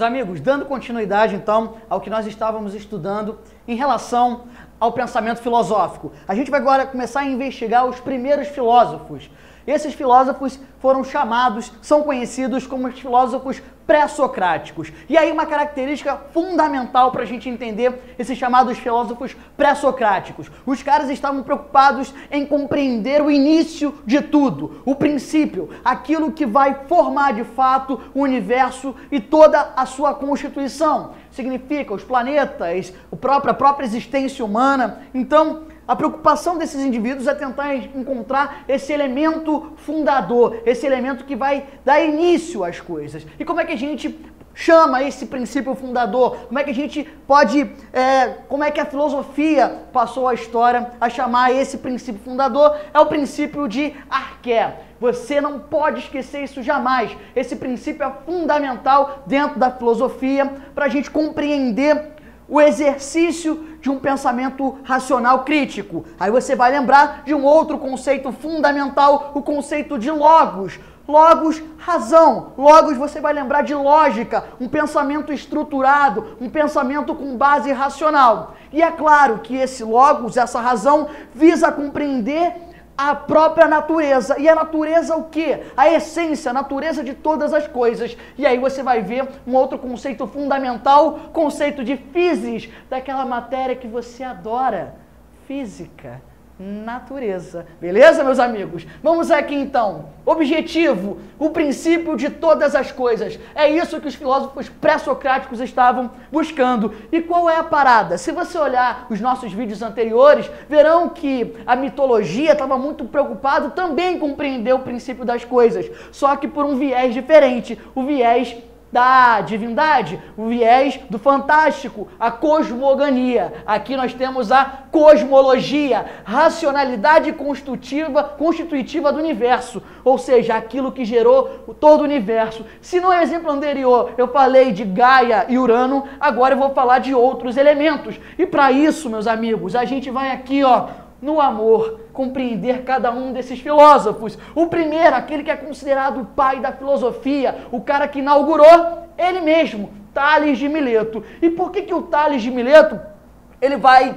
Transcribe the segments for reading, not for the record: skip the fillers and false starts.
Meus amigos, dando continuidade então ao que nós estávamos estudando em relação ao pensamento filosófico, a gente vai agora começar a investigar os primeiros filósofos. Esses filósofos foram chamados, são conhecidos como os filósofos pré-socráticos. E aí uma característica fundamental para a gente entender esses chamados filósofos pré-socráticos. Os caras estavam preocupados em compreender o início de tudo, o princípio, aquilo que vai formar de fato o universo e toda a sua constituição. Significa os planetas, a própria existência humana. Então, a preocupação desses indivíduos é tentar encontrar esse elemento fundador, esse elemento que vai dar início às coisas. E como é que a gente chama esse princípio fundador? Como é que a gente pode, como é que a filosofia passou a história a chamar esse princípio fundador? É o princípio de Arqué. Você não pode esquecer isso jamais. Esse princípio é fundamental dentro da filosofia para a gente compreender o exercício de um pensamento racional crítico. Aí você vai lembrar de um outro conceito fundamental, o conceito de logos. Logos, razão. Logos, você vai lembrar de lógica, um pensamento estruturado, um pensamento com base racional. E é claro que esse logos, essa razão, visa compreender a própria natureza. E a natureza o quê? A essência, a natureza de todas as coisas. E aí você vai ver um outro conceito fundamental, conceito de physis, daquela matéria que você adora. Física, natureza. Beleza, meus amigos? Vamos aqui então. Objetivo, o princípio de todas as coisas. É isso que os filósofos pré-socráticos estavam buscando. E qual é a parada? Se você olhar os nossos vídeos anteriores, verão que a mitologia estava muito preocupada também em compreender o princípio das coisas, só que por um viés diferente, o viés da divindade, o viés do fantástico, a cosmogonia. Aqui nós temos a cosmologia, racionalidade constitutiva do universo, ou seja, aquilo que gerou todo o universo. Se no exemplo anterior eu falei de Gaia e Urano, agora eu vou falar de outros elementos. E para isso, meus amigos, a gente vai aqui, no amor, compreender cada um desses filósofos. O primeiro, aquele que é considerado o pai da filosofia, o cara que inaugurou, ele mesmo, Tales de Mileto. E por que o Tales de Mileto, ele vai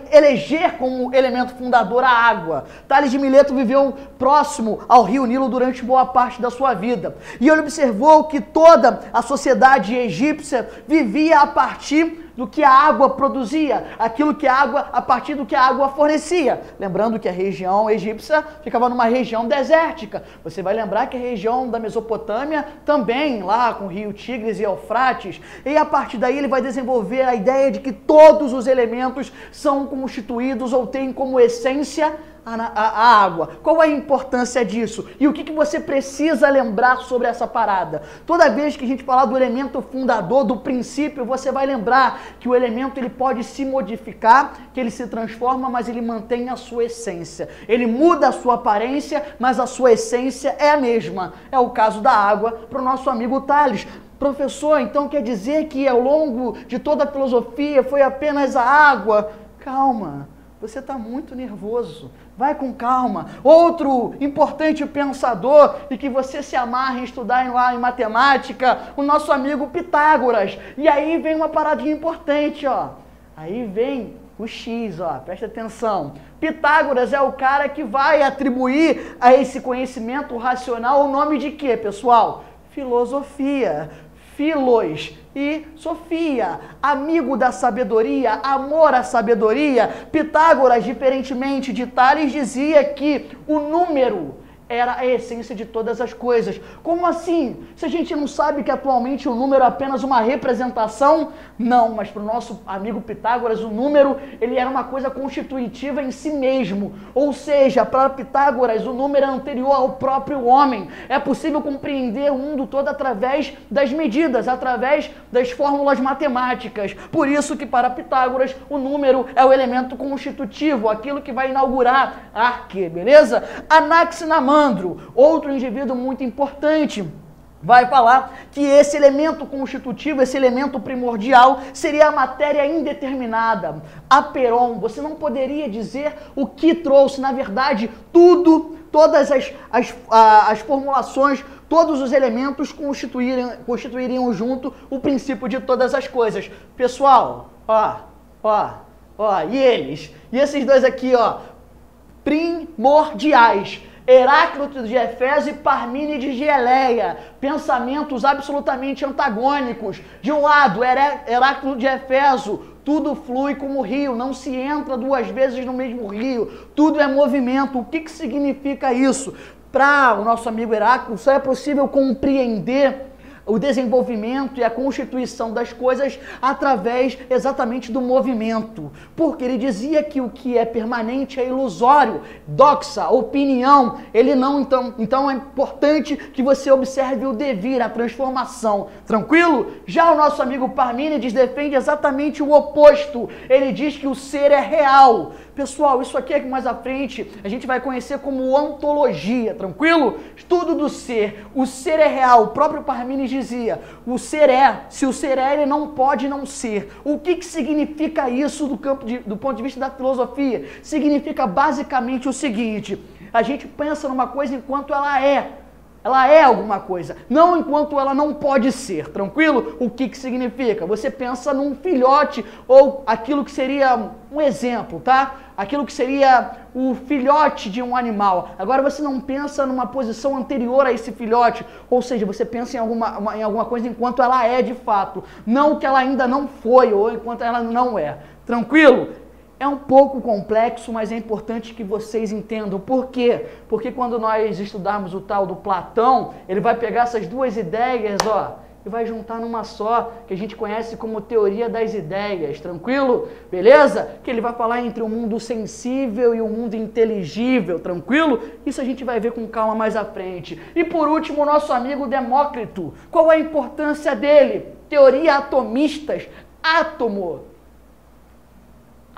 eleger como elemento fundador a água? Tales de Mileto viveu próximo ao rio Nilo durante boa parte da sua vida. E ele observou que toda a sociedade egípcia vivia a partir do que a água produzia, a partir do que a água fornecia. Lembrando que a região egípcia ficava numa região desértica. Você vai lembrar que a região da Mesopotâmia também, lá com o rio Tigres e Eufrates. E a partir daí ele vai desenvolver a ideia de que todos os elementos são constituídos ou têm como essência a água. Qual é a importância disso? E o que você precisa lembrar sobre essa parada? Toda vez que a gente falar do elemento fundador, do princípio, você vai lembrar que o elemento ele pode se modificar, que ele se transforma, mas ele mantém a sua essência. Ele muda a sua aparência, mas a sua essência é a mesma. É o caso da água para o nosso amigo Tales. Professor, então quer dizer que ao longo de toda a filosofia foi apenas a água? Calma, você está muito nervoso. Vai com calma. Outro importante pensador e que você se amarra em estudar lá em matemática, o nosso amigo Pitágoras. E aí vem uma paradinha importante, Aí vem o X, presta atenção. Pitágoras é o cara que vai atribuir a esse conhecimento racional o nome de quê, pessoal? Filosofia. Filos e Sofia, amigo da sabedoria, amor à sabedoria. Pitágoras, diferentemente de Tales, dizia que o número era a essência de todas as coisas. Como assim? Se a gente não sabe que atualmente o número é apenas uma representação? Não, mas para o nosso amigo Pitágoras, o número ele era uma coisa constitutiva em si mesmo. Ou seja, para Pitágoras, o número é anterior ao próprio homem. É possível compreender o mundo todo através das medidas, através das fórmulas matemáticas. Por isso que para Pitágoras, o número é o elemento constitutivo, aquilo que vai inaugurar a Arqué, beleza? Anaximandro, outro indivíduo muito importante, vai falar que esse elemento constitutivo, esse elemento primordial, seria a matéria indeterminada. Aperon, você não poderia dizer o que trouxe, na verdade, todas as formulações, todos os elementos constituiriam junto o princípio de todas as coisas. Pessoal, e eles? E esses dois aqui, ó, primordiais. Heráclito de Éfeso e Parmênides de Eleia, pensamentos absolutamente antagônicos. De um lado, Heráclito de Éfeso, tudo flui como rio, não se entra duas vezes no mesmo rio, tudo é movimento. O que significa isso? Para o nosso amigo Heráclito, só é possível compreender o desenvolvimento e a constituição das coisas através exatamente do movimento. Porque ele dizia que o que é permanente é ilusório, doxa, opinião, ele não, então é importante que você observe o devir, a transformação. Tranquilo? Já o nosso amigo Parmênides defende exatamente o oposto. Ele diz que o ser é real. Pessoal, isso aqui é que mais à frente a gente vai conhecer como ontologia, tranquilo? Estudo do ser. O ser é real. O próprio Parmênides dizia, o ser é. Se o ser é, ele não pode não ser. O que significa isso do ponto de vista da filosofia? Significa basicamente o seguinte, a gente pensa numa coisa enquanto ela é. Ela é alguma coisa, não enquanto ela não pode ser, tranquilo? O que significa? Você pensa num filhote ou aquilo que seria um exemplo, tá? Aquilo que seria o filhote de um animal. Agora você não pensa numa posição anterior a esse filhote, ou seja, você pensa em alguma coisa enquanto ela é de fato, não que ela ainda não foi ou enquanto ela não é. Tranquilo? É um pouco complexo, mas é importante que vocês entendam. Por quê? Porque quando nós estudarmos o tal do Platão, ele vai pegar essas duas ideias, ó, e vai juntar numa só, que a gente conhece como teoria das ideias, tranquilo? Beleza? Que ele vai falar entre o mundo sensível e o mundo inteligível, tranquilo? Isso a gente vai ver com calma mais à frente. E por último, o nosso amigo Demócrito. Qual é a importância dele? Teoria atomistas, átomo.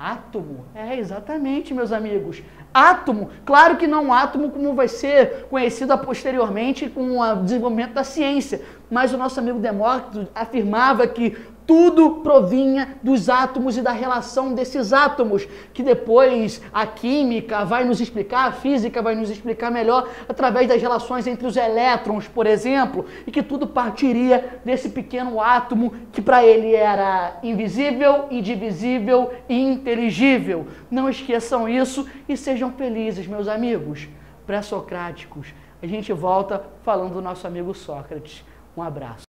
Átomo? É, exatamente, meus amigos. Átomo, claro que não átomo como vai ser conhecido posteriormente com o desenvolvimento da ciência, mas o nosso amigo Demócrito afirmava que tudo provinha dos átomos e da relação desses átomos, que depois a química vai nos explicar, a física vai nos explicar melhor através das relações entre os elétrons, por exemplo, e que tudo partiria desse pequeno átomo que para ele era invisível, indivisível e inteligível. Não esqueçam isso e sejam felizes, meus amigos pré-socráticos. A gente volta falando do nosso amigo Sócrates. Um abraço.